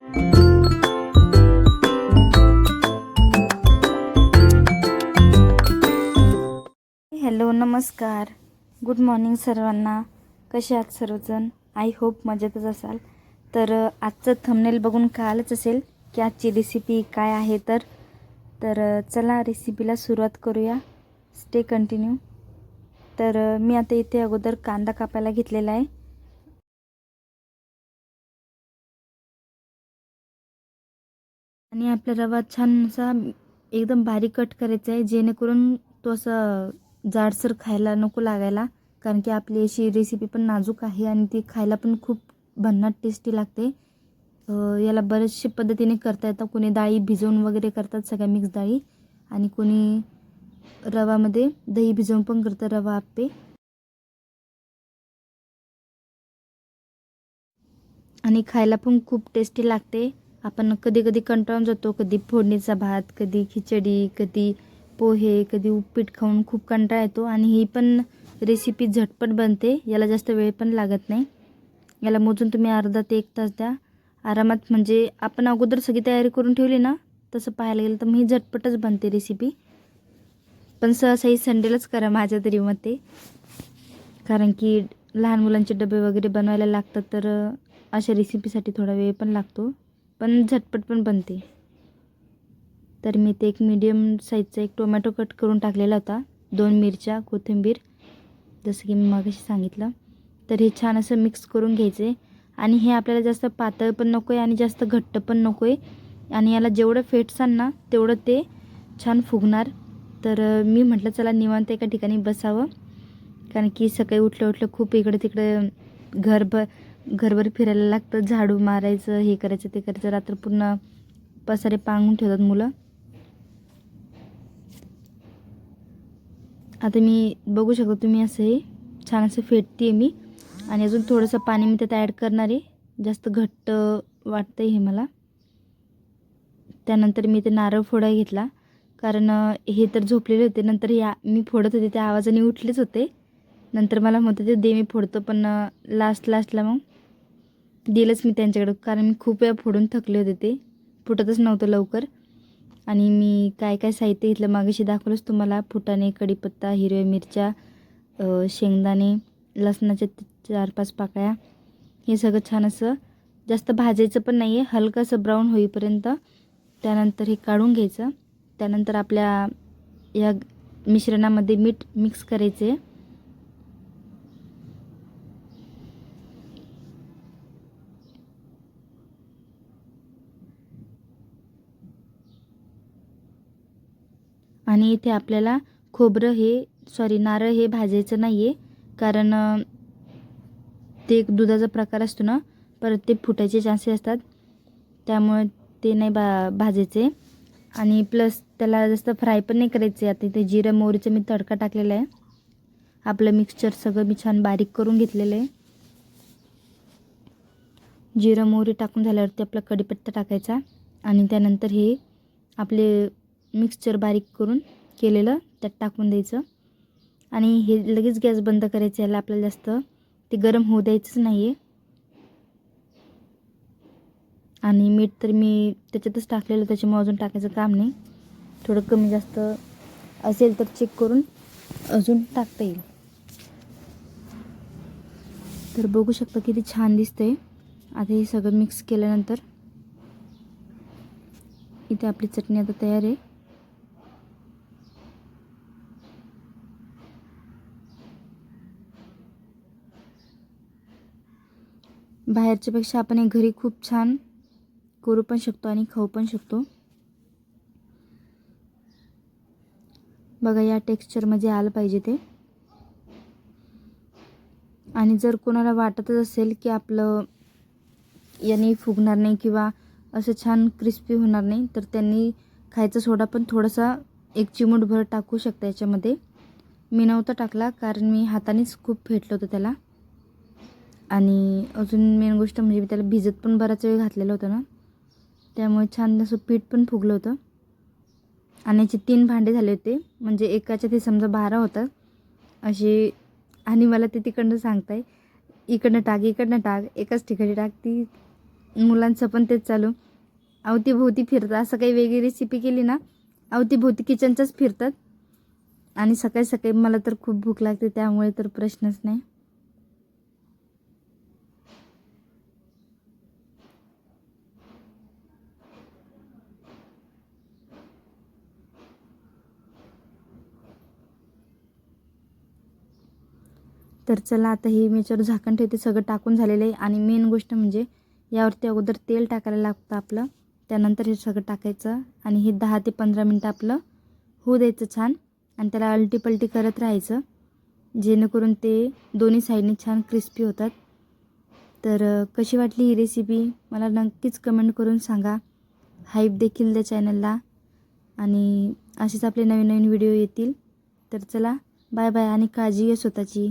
Hello, नमस्कार, good morning सर्वांना. कसे आहात सर्वजण? आय होप मजेतच असाल. तर आजचं थंबनेल बघून कळालंच असेल की आजची रेसिपी काय आहे. तर चला रेसिपीला सुरुवात करूया. Stay continue. तर मी आता इथे अगोदर कांदा कापायला घेतलेला आहे. आणि आपला रवा छान असा एकदम बारीक कट करायचा आहे, जेणेकरून तो असा जाडसर खायला नको लागायला. कारण की आपली अशी रेसिपी पण नाजूक आहे आणि ती खायला पण खूप भन्नाट टेस्टी लागते. याला बरेचशे पद्धतीने करता येतं. कोणी डाळी भिजवून वगैरे करतात, सगळ्या मिक्स डाळी, आणि कोणी रवामध्ये दही भिजवून पण करतं, रवा आप्पे. आणि खायला पण खूप टेस्टी लागते. आपण कधी कधी कंटाळून जातो, कधी फोडणीचा भात, कधी खिचडी, कधी पोहे, कधी उपीट खाऊन खूप कंटाळा येतो. आणि ही पण रेसिपी झटपट बनते, याला जास्त वेळ पण लागत नाही. याला मोजून तुम्ही अर्धा ते 1 तास द्या आरामात. म्हणजे आपण अगोदर सगळी तयारी करून ठेवली ना, तसं पाहायला गेलं तर ही झटपटच बनते रेसिपी. पण सहसा ही संडेलाच करा माझ्या तरी मते, कारण की लहान मुलांचे डबे वगैरे बनवायला लागतात. तर अशा रेसिपीसाठी थोडा वेळ पण लागतो, पण झटपट पण बनते. तर मी ते एक मीडियम साईजचा एक टोमॅटो कट करून टाकलेला होता, 2 मिरच्या, कोथिंबीर, जसं की मी मगाशी सांगितलं. तर हे छान असं मिक्स करून घ्यायचे. आणि हे आपल्याला जास्त पातळ पण नको आहे आणि जास्त घट्ट पण नको आहे. आणि याला जेवढं फेटसाल ना तेवढं ते छान फुगणार. तर मी म्हटलं चला निवांत एका ठिकाणी बसावं, कारण की सकाळी उठलं खूप इकडे तिकडे घरभर फिरायला लागतं, झाडू मारायचं, हे करायचं ते करायचं, रात्र पूर्ण पसारे पांगून ठेवतात मुलं. आता मी बघू शकतो तुम्ही, असं हे छान असं फेटते मी. आणि अजून थोडंसं पाणी मी त्यात ॲड करणार आहे, जास्त घट्ट वाटतं हे मला. त्यानंतर मी ते नारळ फोडायला घेतला, कारण हे तर झोपलेले होते. नंतर मी फोडत होते त्या आवाजाने उठलेच होते. नंतर मला म्हणत होते दे मी फोडतो, पण लास्टला मग दिलंच मी त्यांच्याकडं, कारण मी खूप वेळा फोडून थकले होते, ते फुटतच नव्हतं लवकर. आणि मी काय काय साहित्य घेतलं मागाशी दाखवलंच तुम्हाला. फुटाणे, कढीपत्ता, हिरव्या मिरच्या, शेंगदाणे, लसणाच्या 4-5 पाकळ्या. हे सगळं छान असं जास्त भाजायचं पण नाही आहे, हलकं असं ब्राऊन होईपर्यंत. त्यानंतर हे काढून घ्यायचं. त्यानंतर आपल्या या मिश्रणामध्ये मीठ मिक्स करायचे. आणि इथे आपल्याला नारळ हे भाजायचं नाही आहे, कारण ते एक दुधाचा प्रकार असतो ना, परत ते फुटायचे चान्सेस असतात, त्यामुळे ते नाही भाजायचे. आणि प्लस त्याला जास्त फ्राय पण नाही करायचे. आता इथे जिरं मोहरीचं मी तडका टाकलेला आहे. आपलं मिक्सचर सगळं मी छान बारीक करून घेतलेलं आहे. जिरं मोहरी टाकून झाल्यावरती आपला कढीपत्ता टाकायचा. आणि त्यानंतर हे आपले मिक्सचर बारीक करून केलेलं त्यात टाकून द्यायचं. आणि हे लगेच गॅस बंद करायचं. याला आपल्याला जास्त ते गरम होऊ द्यायचंच नाही आहे. आणि मीठ तर मी त्याच्यातच टाकलेलं, त्याच्यामुळे अजून टाकायचं काम नाही. थोडं कमी जास्त असेल तर चेक करून अजून टाकता येईल. तर बघू शकता किती छान दिसतंय. आता हे सगळं मिक्स केल्यानंतर इथे आपली चटणी आता तयार आहे. बाहेरच्या पेक्षा आपण हे घरी खूप छान करू पण शकतो आणि खाऊ पण शकतो. बघा, या टेक्स्चरमध्ये आलं पाहिजे ते. आणि जर कोणाला वाटतच असेल की आपलं याने फुगणार नाही किंवा असं छान क्रिस्पी होणार नाही, तर त्यांनी खायचा सोडा पण थोडासा 1 चिमूटभर टाकू शकता याच्यामध्ये. मी नव्हता टाकला, कारण मी हातानेच खूप फेटलं होतं त्याला. आणि अजून मेन गोष्ट म्हणजे मी त्याला भिजत पण बराच वेळ घातलेलं होतं ना, त्यामुळे छान असं पीठ पण फुगलं होतं. आणि याचे 3 भांडे झाले होते, म्हणजे एकाच्या ते समजा 12 होतात असे. आणि मला ते तिकडनं सांगताय इकडनं टाक, एकाच ठिकाणी टाक. ती मुलांचं पण तेच चालू, अवतीभोवती फिरतात. असं काही वेगळी रेसिपी केली ना, अवतीभोवती किचनचंच फिरतात. आणि सकाळी सकाळी मला तर खूप भूक लागते, त्यामुळे तर प्रश्नच नाही. तर चला आता हे मी याच्यावर झाकण ठेवते. सगळं टाकून झालेलं आहे. आणि मेन गोष्ट म्हणजे यावरती अगोदर तेल टाकायला लागतं आपलं, त्यानंतर हे सगळं टाकायचं आणि हे 10 ते 15 मिनटं आपलं होऊ द्यायचं छान. आणि त्याला अलटीपलटी करत राहायचं, जेणेकरून ते दोन्ही साईडने छान क्रिस्पी होतात. तर कशी वाटली ही रेसिपी मला नक्कीच कमेंट करून सांगा. हाईप देखील द्या चॅनलला, आणि असेच आपले नवीन नवीन व्हिडिओ येतील. तर चला, बाय बाय आणि काळजी घ्या स्वतःची.